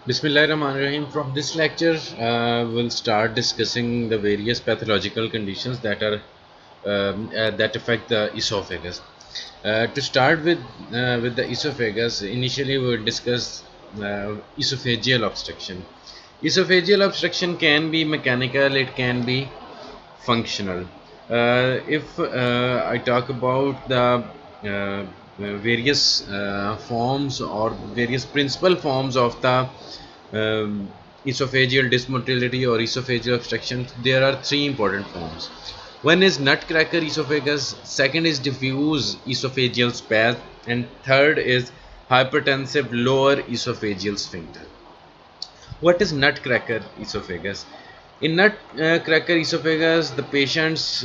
Bismillahirrahmanirrahim. From this lecture, we'll start discussing the various pathological conditions that affect the esophagus. To start with the esophagus, initially we will discuss esophageal obstruction. Esophageal obstruction can be mechanical, it can be functional. If I talk about the various forms or various principal forms of the esophageal dysmotility or esophageal obstruction, there are three important forms. One is nutcracker esophagus, second is diffuse esophageal spasm, and third is hypertensive lower esophageal sphincter. What is nutcracker esophagus? In nutcracker esophagus, the patients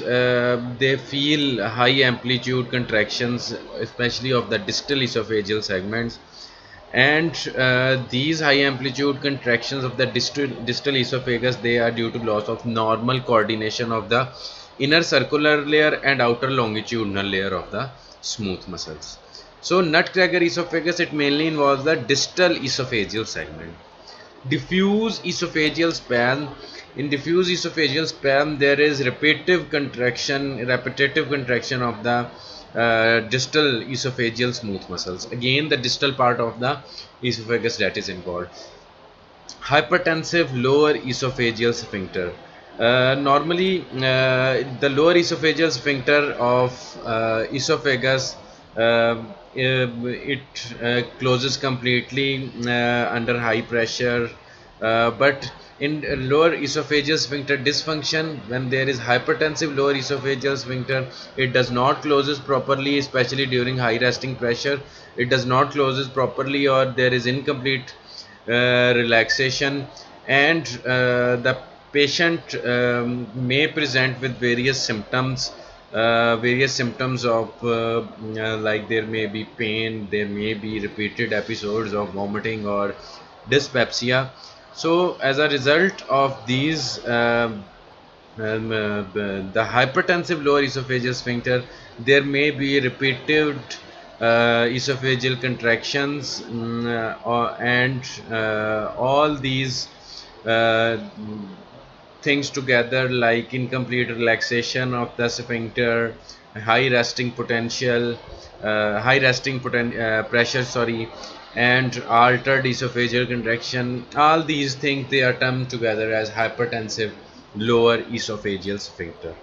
they feel high amplitude contractions, especially of the distal esophageal segments, and these high amplitude contractions of the distal esophagus, they are due to loss of normal coordination of the inner circular layer and outer longitudinal layer of the smooth muscles. So nutcracker esophagus, it mainly involves the distal esophageal segment. Diffuse esophageal spasm. In diffuse esophageal spasm, there is repetitive contraction of the distal esophageal smooth muscles. Again, the distal part of the esophagus that is involved. Hypertensive lower esophageal sphincter. Normally, the lower esophageal sphincter of esophagus, it closes completely under high pressure, but in lower esophageal sphincter dysfunction, when there is hypertensive lower esophageal sphincter, it does not closes properly, especially during high resting pressure. It does not closes properly, or there is incomplete relaxation, and the patient may present with various symptoms of like there may be pain, there may be repeated episodes of vomiting or dyspepsia. So as a result of these the hypertensive lower esophageal sphincter, there may be repeated esophageal contractions, and all these uh, things together, like incomplete relaxation of the sphincter, high resting pressure, and altered esophageal contraction. All these things, they are termed together as hypertensive lower esophageal sphincter.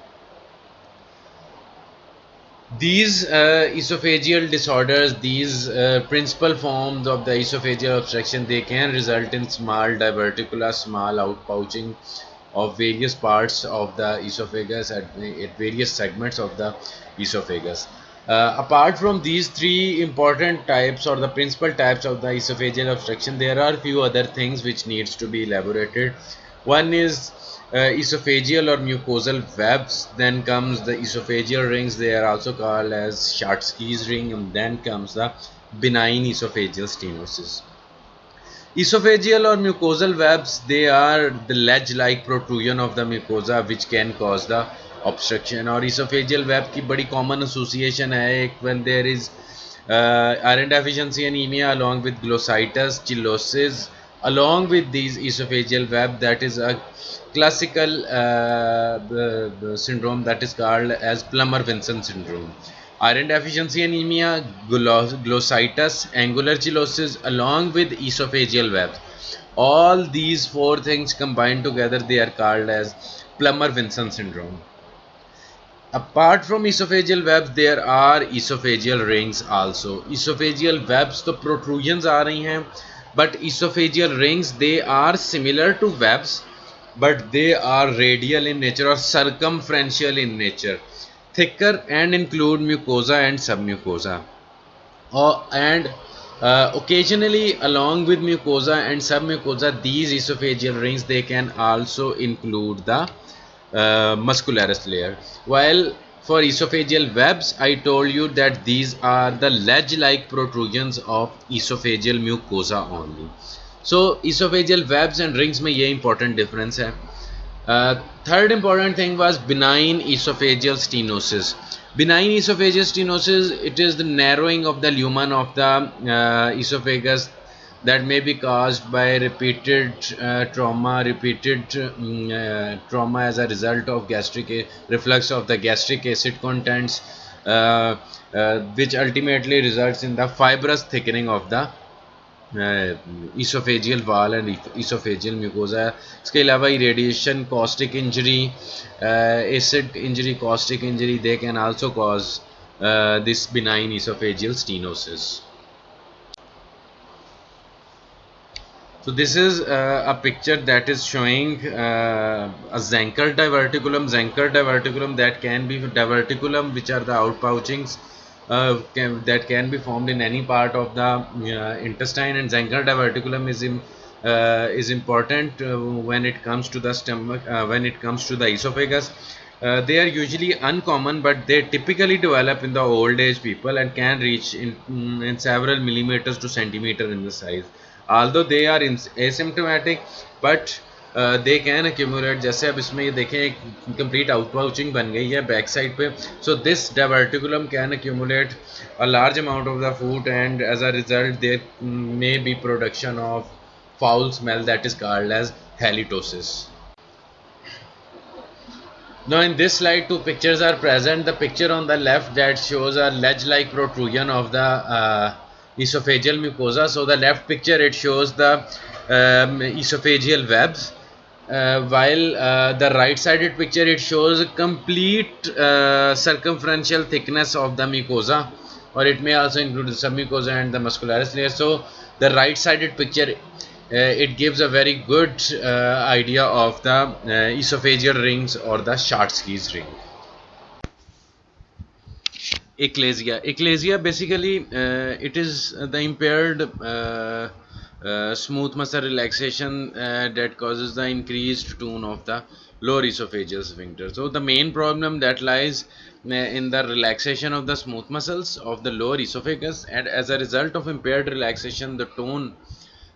These esophageal disorders, these principal forms of the esophageal obstruction, they can result in small diverticula, small outpouching of various parts of the esophagus at various segments of the esophagus. Apart from these three important types or the principal types of the esophageal obstruction, there are few other things which needs to be elaborated. One is esophageal or mucosal webs, then comes the esophageal rings, they are also called as Schatzki's ring, and then comes the benign esophageal stenosis. Esophageal or mucosal webs, they are the ledge-like protrusion of the mucosa which can cause the obstruction. और esophageal web की बड़ी common association है when there is iron deficiency anemia along with glossitis, chillosis, along with these esophageal web, that is a classical syndrome that is called as Plummer-Vinson syndrome. Iron deficiency anemia, glossitis, angular chillosis, along with esophageal web. All these four things combined together, they are called as Plummer-Vinson syndrome. Apart from esophageal webs, there are esophageal rings also. Esophageal webs, तो protrusions आ रही हैं, but esophageal rings, they are similar to webs, but they are radial in nature or circumferential in nature, thicker, and include mucosa and submucosa. And occasionally, along with mucosa and submucosa, these esophageal rings, they can also include the muscularis layer. While for esophageal webs, I told you that these are the ledge-like protrusions of esophageal mucosa only. So esophageal webs and rings में ये important difference है. Third important thing was benign esophageal stenosis. Benign esophageal stenosis, it is the narrowing of the lumen of the esophagus that may be caused by repeated trauma as a result of gastric reflux of the gastric acid contents, which ultimately results in the fibrous thickening of the esophageal wall and esophageal mucosa. इसके अलावा irradiation, caustic injury, acid injury, caustic injury, they can also cause this benign esophageal stenosis. So this is a picture that is showing a Zenker diverticulum. Zenker diverticulum, that can be diverticulum, which are the outpouchings that can be formed in any part of the intestine, and Zenker diverticulum is important when it comes to the stomach, when it comes to the esophagus. They are usually uncommon, but they typically develop in the old age people and can reach in several millimeters to centimeter in the size. Although they are asymptomatic, but they can accumulate. जैसे अब इसमें ये देखें एक complete outpouching बन गई है back side पे. So this diverticulum can accumulate a large amount of the food, and as a result there may be production of foul smell that is called as halitosis. Now in this slide, two pictures are present. The picture on the left that shows a ledge-like protrusion of the esophageal mucosa. So the left picture, it shows the esophageal webs, while the right-sided picture, it shows complete circumferential thickness of the mucosa, or it may also include the submucosa and the muscularis layer. So the right-sided picture, it gives a very good idea of the esophageal rings or the Schatzki's ring. Achalasia. Achalasia basically it is the impaired smooth muscle relaxation that causes the increased tone of the lower esophageal sphincter. So the main problem that lies in the relaxation of the smooth muscles of the lower esophagus, and as a result of impaired relaxation, the tone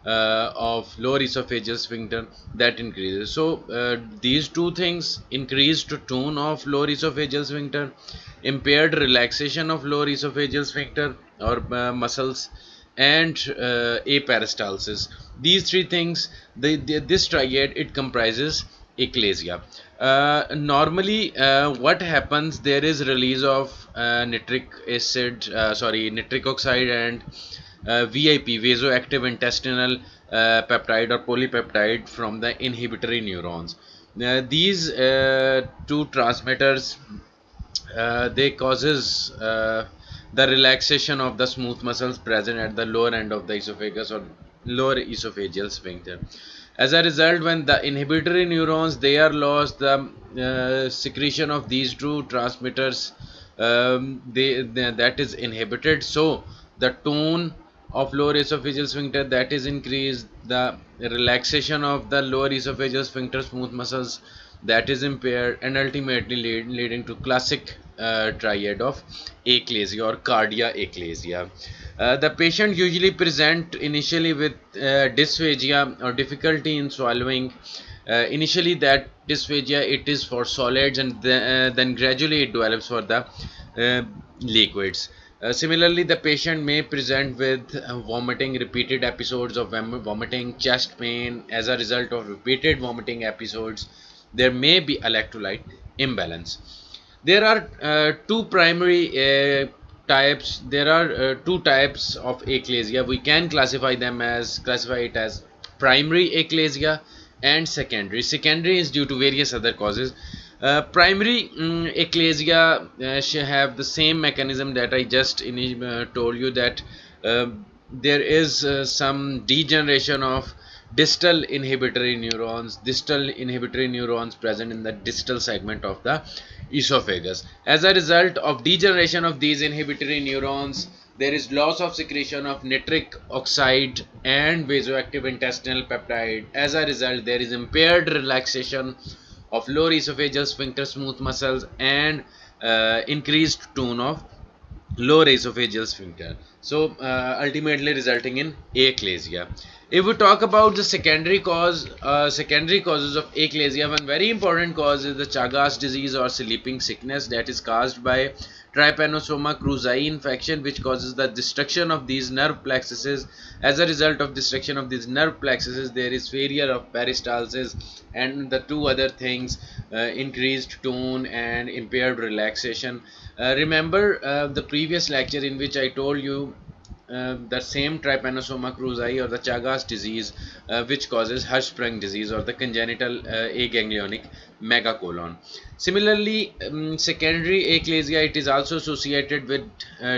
of lower esophageal sphincter that increases. So these two things, increased tone of lower esophageal sphincter, impaired relaxation of lower esophageal sphincter or muscles, and aperistalsis, these three things, this triad, it comprises achalasia. Normally what happens, there is release of nitric oxide and VIP, vasoactive intestinal peptide or polypeptide, from the inhibitory neurons. These two transmitters, they causes the relaxation of the smooth muscles present at the lower end of the esophagus or lower esophageal sphincter. As a result, when the inhibitory neurons, they are lost, the secretion of these two transmitters that is inhibited. So the tone of lower esophageal sphincter, that is increased, the relaxation of the lower esophageal sphincter smooth muscles, that is impaired, and ultimately leading to classic triad of achalasia or cardia achalasia. The patient usually present initially with dysphagia or difficulty in swallowing. Initially that dysphagia, it is for solids, and then gradually it develops for the liquids. Similarly, the patient may present with vomiting, repeated episodes of vomiting, chest pain. As a result of repeated vomiting episodes, there may be electrolyte imbalance. There are two primary types. There are two types of achalasia. We can classify it as primary achalasia and secondary. Secondary is due to various other causes. Primary achalasia should have the same mechanism that I just told you, that there is some degeneration of distal inhibitory neurons present in the distal segment of the esophagus. As a result of degeneration of these inhibitory neurons, there is loss of secretion of nitric oxide and vasoactive intestinal peptide. As a result, there is impaired relaxation of lower esophageal sphincter smooth muscles and increased tone of lower esophageal sphincter. so ultimately resulting in achalasia. If we talk about the secondary causes of achalasia, one very important cause is the Chagas disease or sleeping sickness that is caused by Trypanosoma cruzi infection, which causes the destruction of these nerve plexuses. As a result of destruction of these nerve plexuses, there is failure of peristalsis, and the two other things, increased tone and impaired relaxation. Remember the previous lecture in which I told you the same Trypanosoma cruzi or the Chagas disease, which causes Hirschsprung disease or the congenital aganglionic megacolon. Similarly, secondary achalasia, it is also associated with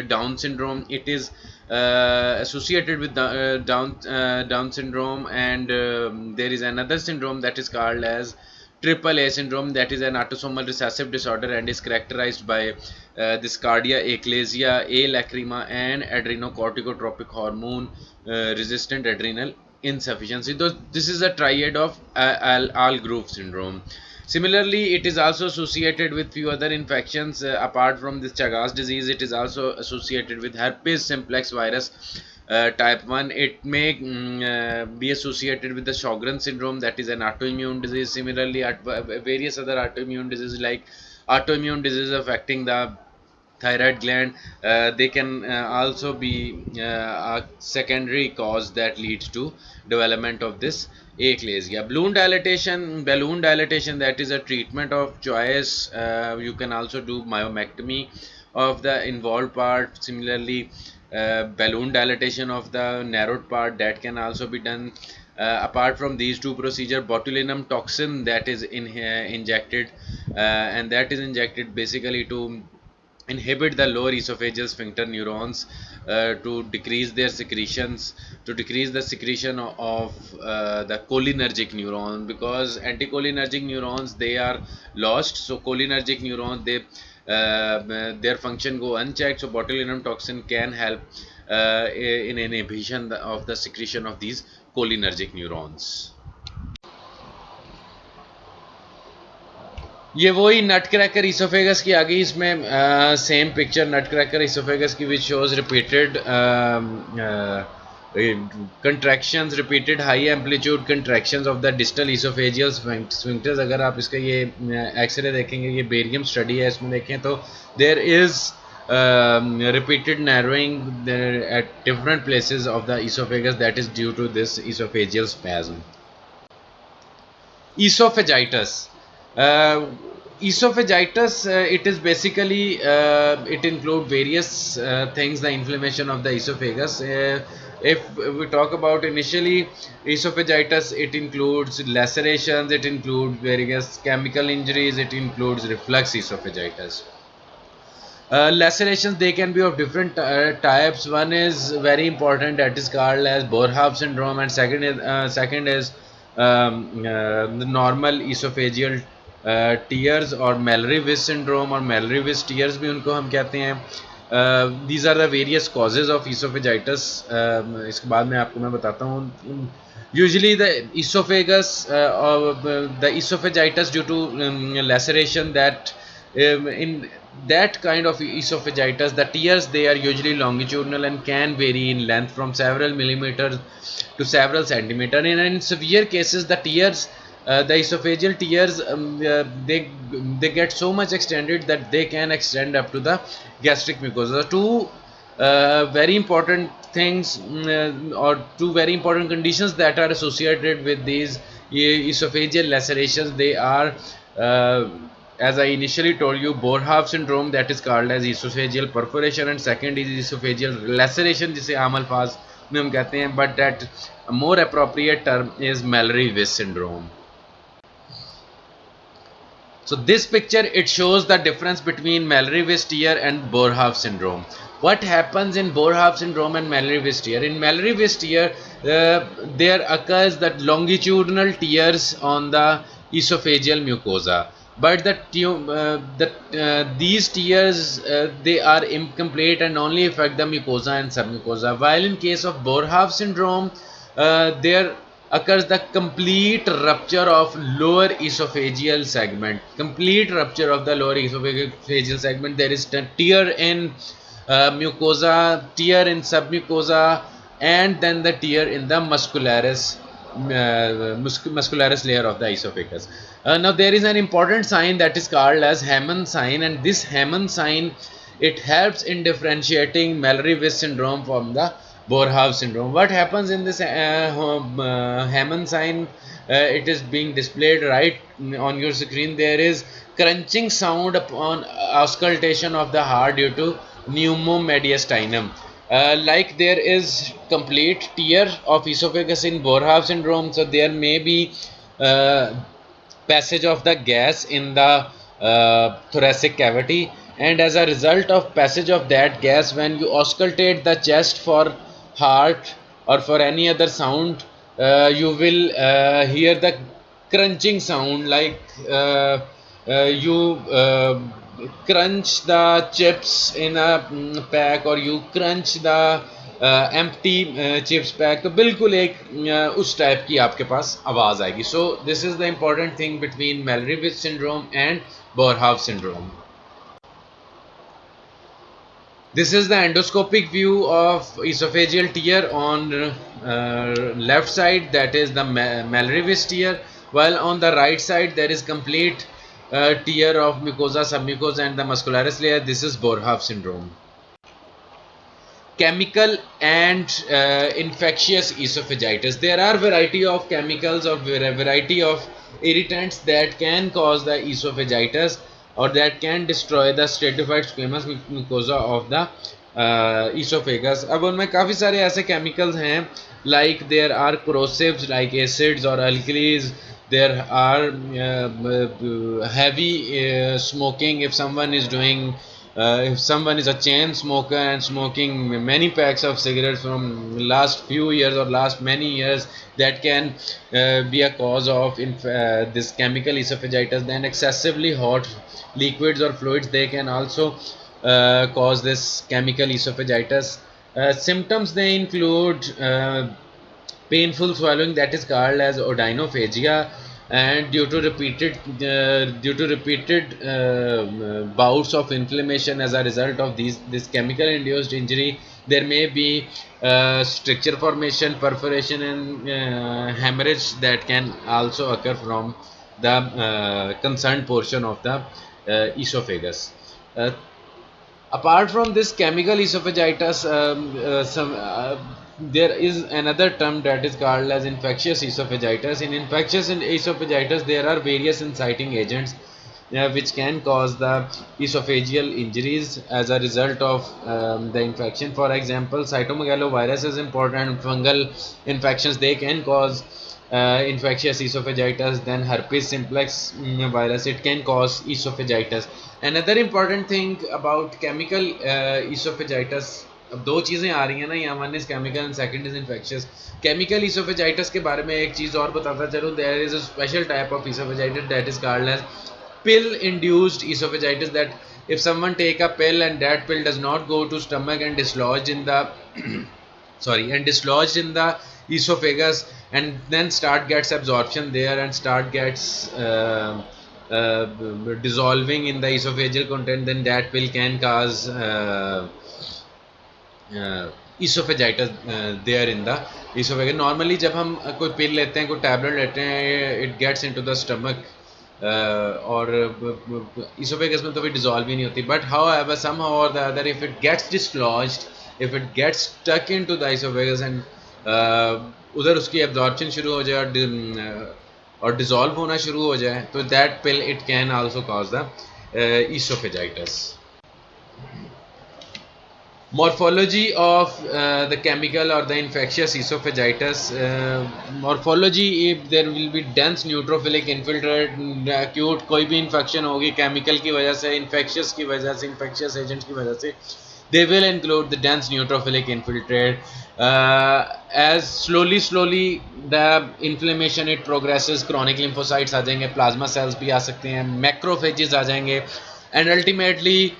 Down syndrome. It is associated with Down syndrome, and there is another syndrome that is called as triple A syndrome, that is an autosomal recessive disorder and is characterized by this cardia achalasia, A lacrima, and adrenocorticotropic hormone resistant adrenal insufficiency. This is a triad of Algrove syndrome. Similarly, it is also associated with few other infections apart from this Chagas disease. It is also associated with herpes simplex virus type 1. It may be associated with the Sjogren syndrome, that is an autoimmune disease. Similarly, various other autoimmune diseases like autoimmune disease affecting the thyroid gland, they can also be a secondary cause that leads to development of this achalasia. Balloon dilatation, that is a treatment of choice. You can also do myomectomy of the involved part. Similarly, balloon dilatation of the narrowed part, that can also be done. Apart from these two procedures, botulinum toxin, that is injected, and that is injected basically to inhibit the lower esophageal sphincter neurons, to decrease their secretions, to decrease the secretion of the cholinergic neuron, because anticholinergic neurons, they are lost. So cholinergic neurons, they their function go unchecked. So botulinum toxin can help in inhibition of the secretion of these cholinergic neurons. ये वही नट cracker oesophagus की आ गई इसमें same picture नट cracker oesophagus की which shows repeated contractions, repeated high amplitude contractions of the distal esophageal sphincters. अगर आप इसका ये एक्सरे देखेंगे, ये बेरियम स्टडी है, इसमें देखें तो there is repeated narrowing at different places of the esophagus, that is due to this esophageal spasm. Esophagitis. Esophagitis, it is basically it includes various things, the inflammation of the esophagus. If we talk about initially esophagitis, it includes lacerations, it includes various chemical injuries, it includes reflux esophagitis. Lacerations, they can be of different types. One is very important, that is called as Boerhaave syndrome, and second is the normal esophageal tears or Mallory-Weiss syndrome, or Mallory-Weiss tears भी उनको हम कहते हैं. These are the various causes of esophagitis. इसके बाद में आपको मैं बताता हूँ. Usually the esophagus or the esophagitis due to laceration, that in that kind of esophagitis, the tears, they are usually longitudinal and can vary in length from several millimeters to several centimeters. In severe cases, the tears, the esophageal tears, they get so much extended that they can extend up to the gastric mucosa. Two very important things, or two very important conditions that are associated with these esophageal lacerations, they are as I initially told you, Boerhaave syndrome, that is called as esophageal perforation, and second is esophageal laceration, जिसे आम अल्फाज में हम कहते हैं, but that a more appropriate term is Mallory-Weiss syndrome. So this picture, it shows the difference between Mallory-Weiss tear and Boerhaave syndrome. What happens in Boerhaave syndrome and Mallory-Weiss tear? In Mallory-Weiss tear, there occurs that longitudinal tears on the esophageal mucosa. But these tears, they are incomplete and only affect the mucosa and submucosa. While in case of Boerhaave syndrome, there occurs the complete rupture of lower esophageal segment. Complete rupture of the lower esophageal segment. There is a tear in mucosa, tear in submucosa, and then the tear in the muscularis layer of the esophagus. Now there is an important sign that is called as Hammond sign, and this Hammond sign, it helps in differentiating Mallory-Weiss syndrome from the Boerhaave syndrome. What happens in this Hammond sign? It is being displayed right on your screen. There is crunching sound upon auscultation of the heart due to pneumomediastinum. Like there is complete tear of esophagus in Boerhaave syndrome, so there may be uh, passage of the gas in the thoracic cavity, and as a result of passage of that gas, when you auscultate the chest for heart or for any other sound, you will hear the crunching sound, like you crunch the chips in a pack, or you crunch the empty chips pack. तो बिल्कुल एक उस type की आपके पास आवाज़ आएगी. So this is the important thing between Mallory-Weiss syndrome and Boerhaave syndrome. This is the endoscopic view of esophageal tear on left side, that is the Mallory-Weiss tear, while on the right side there is complete tear of mucosa, submucosa and the muscularis layer. This is Boerhaave syndrome. Chemical and infectious esophagitis. There are variety of chemicals or variety of irritants that can cause the esophagitis, or that can destroy the stratified squamous mucosa of the esophagus. अब उनमें काफ़ी सारे ऐसे chemicals हैं, like there are corrosives like acids or alkalis. There are heavy smoking. If someone is doing if someone is a chain smoker and smoking many packs of cigarettes from last few years or last many years, that can be a cause of this chemical esophagitis. Then excessively hot liquids or fluids, they can also cause this chemical esophagitis. Symptoms, they include painful swallowing, that is called as odynophagia, and due to repeated bouts of inflammation as a result of this chemical induced injury, there may be stricture formation, perforation and hemorrhage that can also occur from the concerned portion of the esophagus. Apart from this chemical esophagitis, there is another term that is called as infectious esophagitis. In infectious esophagitis, there are various inciting agents which can cause the esophageal injuries as a result of the infection. For example, cytomegalovirus is important. Fungal infections, they can cause infectious esophagitis. Then herpes simplex virus, it can cause esophagitis. Another important thing about chemical esophagitis, अब दो चीज़ें आ रही हैं ना यहाँ, one is chemical and second is infectious. Chemical esophagitis के बारे में एक चीज़ और बताता चलूँ. There is a special type of esophagitis that is called as pill induced esophagitis, that if someone take a pill and that pill does not go to stomach and dislodged in the dislodged in the esophagus, and then start gets absorption there and start gets dissolving in the esophageal content, then that pill can cause esophagitis there in the esophagus. Normally जब हम कोई pill लेते हैं, कोई tablet लेते हैं, it gets into the stomach और esophagus में तो भी dissolve ही नहीं होती. But however, somehow or the other, if it gets dislodged, if it gets stuck into the esophagus and उधर उसकी absorption शुरू हो जाए और dissolve होना शुरू हो जाए, तो that pill it can also cause the esophagitis. Morphology of the chemical or the infectious esophagitis. Morphology, if there will be dense neutrophilic infiltrate, acute कोई भी infection होगी chemical की वजह से, infectious की वजह से, infectious agent की वजह से, they will include the dense neutrophilic infiltrate. As slowly the inflammation it progresses, chronic lymphocytes आ जाएंगे, plasma cells भी आ सकते हैं, macrophages आ जाएंगे, and ultimately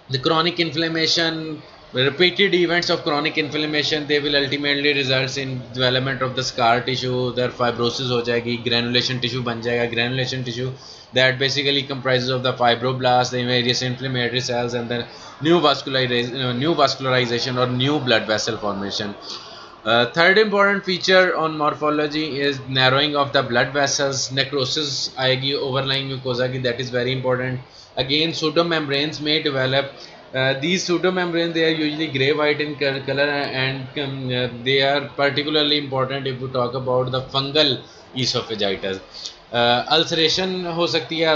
the chronic inflammation Repeated events of chronic inflammation, they will ultimately result in development of the scar tissue. There fibrosis हो जाएगी, granulation tissue बन जाएगा. Granulation tissue that basically comprises of the fibroblasts, the various inflammatory cells, and then new vascularization or new blood vessel formation. Third important feature on morphology is narrowing of the blood vessels. Necrosis आएगी overlying mucosa की, that is very important. Again, pseudomembranes may develop. These pseudomembranes, they are usually grey white in color, and they are particularly important if we talk about the fungal esophagitis. Ulceration हो सकती है.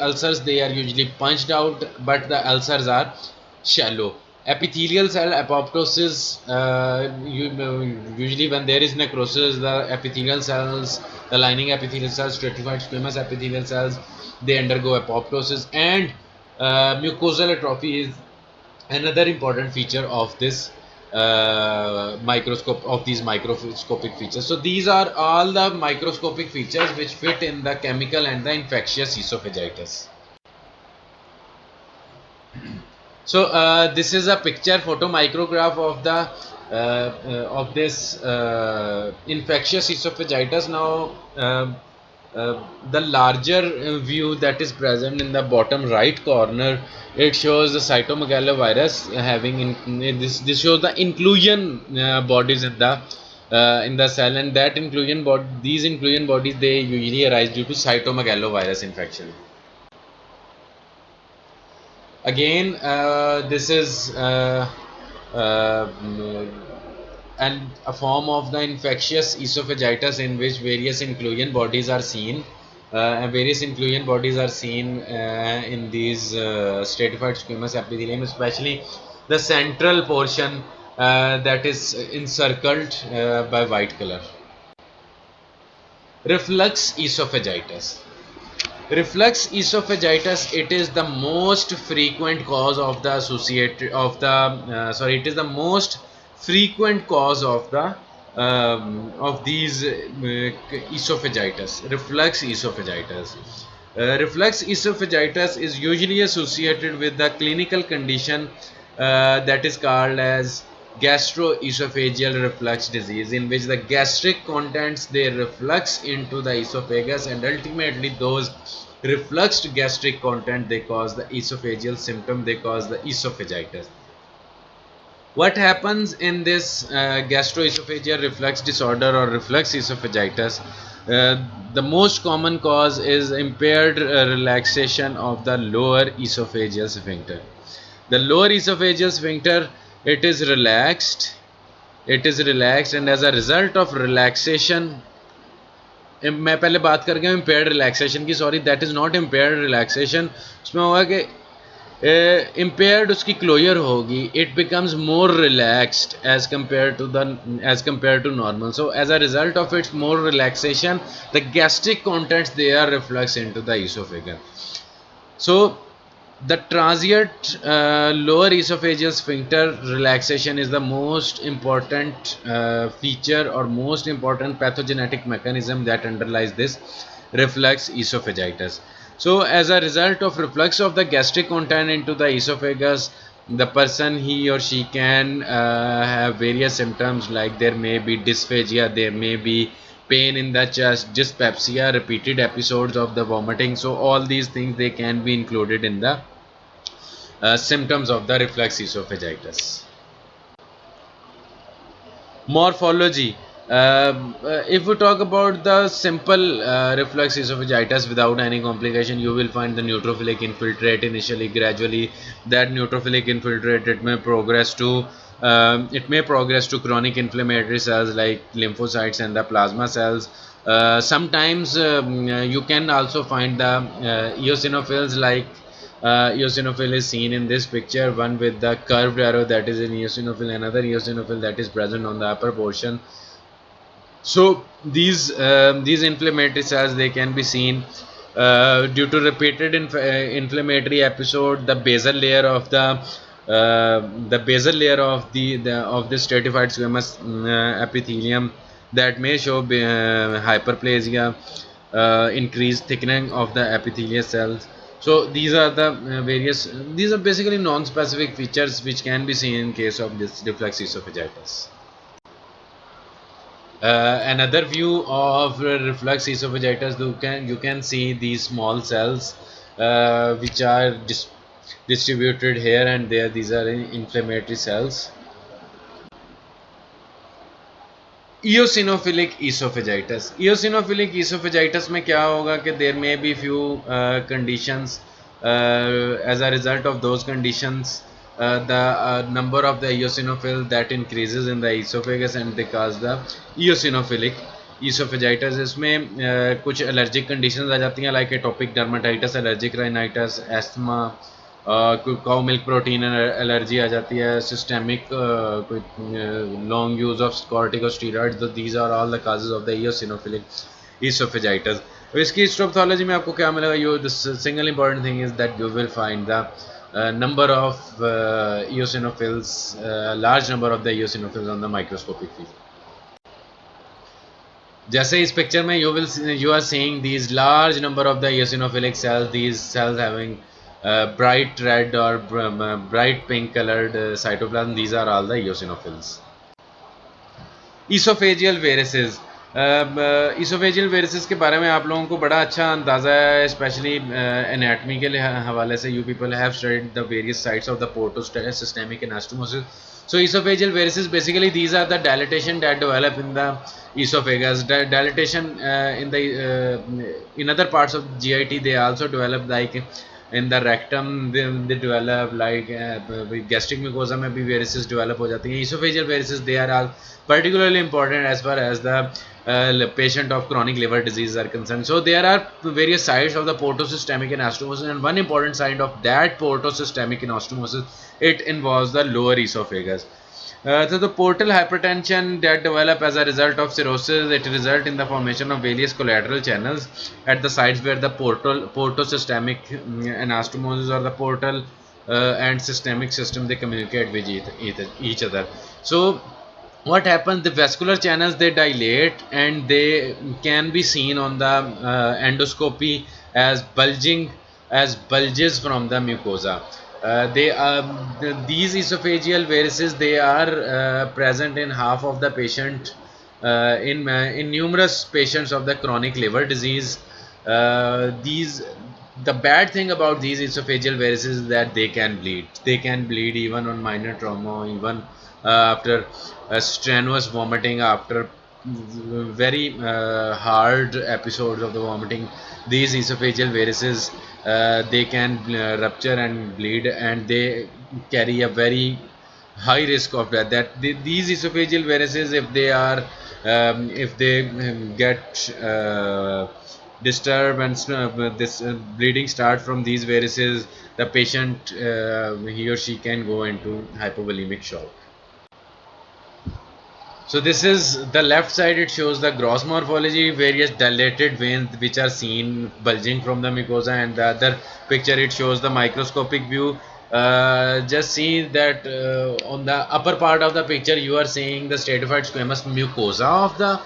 Ulcers, they are usually punched out, but the ulcers are shallow. Epithelial cell apoptosis, usually when there is necrosis, the epithelial cells, the lining epithelial cells, stratified squamous epithelial cells, they undergo apoptosis. And mucosal atrophy is another important feature of this microscopic features. So these are all the microscopic features which fit in the chemical and the infectious esophagitis. So this is a picture photomicrograph of the of this infectious esophagitis. Now the larger view that is present in the bottom right corner, it shows the cytomegalovirus having this shows the inclusion bodies in the cell, and that these inclusion bodies, they usually arise due to cytomegalovirus infection. Again, this is a form of the infectious esophagitis in which various inclusion bodies are seen. And various inclusion bodies are seen in these stratified squamous epithelium, especially the central portion that is encircled by white color. Reflux esophagitis. Reflux esophagitis, it is the most frequent cause of the it is the most frequent cause of these esophagitis, reflux esophagitis. Reflux esophagitis is usually associated with the clinical condition that is called as gastroesophageal reflux disease, in which the gastric contents, they reflux into the esophagus, and ultimately those refluxed gastric content, they cause the esophageal symptom, they cause the esophagitis. What happens in this gastroesophageal reflux disorder or reflux esophagitis? The most common cause is impaired relaxation of the lower esophageal sphincter. The lower esophageal sphincter, it is relaxed, and as a result of relaxation, मैं पहले बात कर गया impaired relaxation की, sorry, that is not impaired relaxation. उसमें होगा कि impaired उसकी closure होगी, it becomes more relaxed as compared to normal. So as a result of its more relaxation, the gastric contents, they are reflux into the esophagus. So the transient lower esophageal sphincter relaxation is the most important feature or most important pathogenetic mechanism that underlies this reflux esophagitis. So as a result of reflux of the gastric content into the esophagus, the person, he or she can have various symptoms, like there may be dysphagia, there may be pain in the chest, dyspepsia, repeated episodes of the vomiting. So all these things, they can be included in the symptoms of the reflux esophagitis. Morphology. If we talk about the simple reflux esophagitis without any complication, you will find the neutrophilic infiltrate initially. Gradually that neutrophilic infiltrate, it may progress to chronic inflammatory cells like lymphocytes and the plasma cells. Sometimes you can also find the eosinophils, like eosinophil is seen in this picture, one with the curved arrow, that is an eosinophil, another eosinophil that is present on the upper portion. So these inflammatory cells, they can be seen due to repeated inflammatory episode. The basal layer of the stratified squamous epithelium, that may show hyperplasia, increased thickening of the epithelial cells. So these are the these are basically non-specific features which can be seen in case of this reflux esophagitis. Another view of reflux esophagitis, you can see these small cells which are distributed here and there. These are inflammatory cells. Eosinophilic esophagitis. Eosinophilic esophagitis में क्या होगा कि there may be few conditions. As a result of those conditions, the number of the eosinophil that increases in the esophagus and they cause the eosinophilic esophagitis. इसमें कुछ allergic conditions आ जाती हैं like atopic dermatitis, allergic rhinitis, asthma, cow milk protein allergy आ जाती है, systemic कोई long use of corticosteroids. These are all the causes of the eosinophilic esophagitis. तो इसकी हिस्टोपैथोलॉजी में आपको क्या मिलेगा? You the single important thing is that you will find the number of eosinophils, large number of the eosinophils on the microscopic field. जैसे इस picture में you are seeing these large number of the eosinophilic cells, these cells having bright red or bright pink colored cytoplasm. These are all the eosinophils. Esophageal varices. Esophageal varices के बारे में आप लोगों को बड़ा अच्छा अंदाज़ा है, स्पेशली एनाटमी के हवाले से. You people have studied the various sites of the portosystemic anastomosis. So esophageal varices, basically these are the dilatation that develop in the esophagus. Dilatation in other parts of GIT, they also develop like in the rectum. They develop like gastric mucosa में भी varices develop हो जाती हैं. Esophageal varices, they are all particularly important as far as the patient of chronic liver disease are concerned. So there are various sites of the portosystemic anastomosis, and one important site of that portosystemic anastomosis, it involves the lower esophagus. So the portal hypertension that develop as a result of cirrhosis, it result in the formation of various collateral channels at the sites where the portosystemic anastomosis or the portal and systemic system, they communicate with each other. So what happens, the vascular channels, they dilate and they can be seen on the endoscopy as bulges from the mucosa. These esophageal varices, they are present in half of the patient, in numerous patients of the chronic liver disease. The bad thing about these esophageal varices is that they can bleed even on minor trauma, even after strenuous vomiting, after very hard episodes of the vomiting. These esophageal varices, they can rupture and bleed, and they carry a very high risk of death. These esophageal varices, if they get disturbed and this bleeding start from these varices, the patient, he or she can go into hypovolemic shock. So this is the left side, it shows the gross morphology, various dilated veins which are seen bulging from the mucosa, and the other picture, it shows the microscopic view. Just see that on the upper part of the picture you are seeing the stratified squamous mucosa of the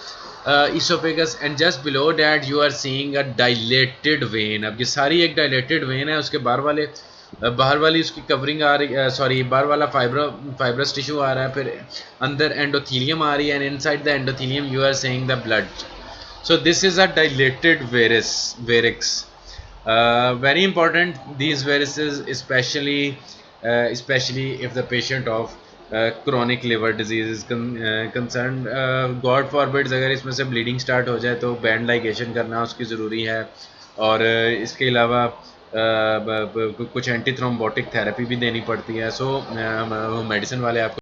esophagus, and just below that you are seeing a dilated vein. अब ये सारी एक dilated vein है, उसके बाहर वाली उसकी covering आ रही, सॉरी बाहर वाला फाइब्रस टिश्यू आ रहा है, फिर अंदर एंडोथीलियम आ रही है, and inside the endothelium you are seeing the blood. So this is a dilated varix. Very important, these varices, especially if the patient of chronic liver disease is concerned. God forbids अगर इसमें से bleeding start हो जाए तो band ligation करना उसकी ज़रूरी है, और इसके अलावा कुछ एंटी थ्रोम्बोटिक थेरेपी भी देनी पड़ती है. सो मेडिसिन वाले आपको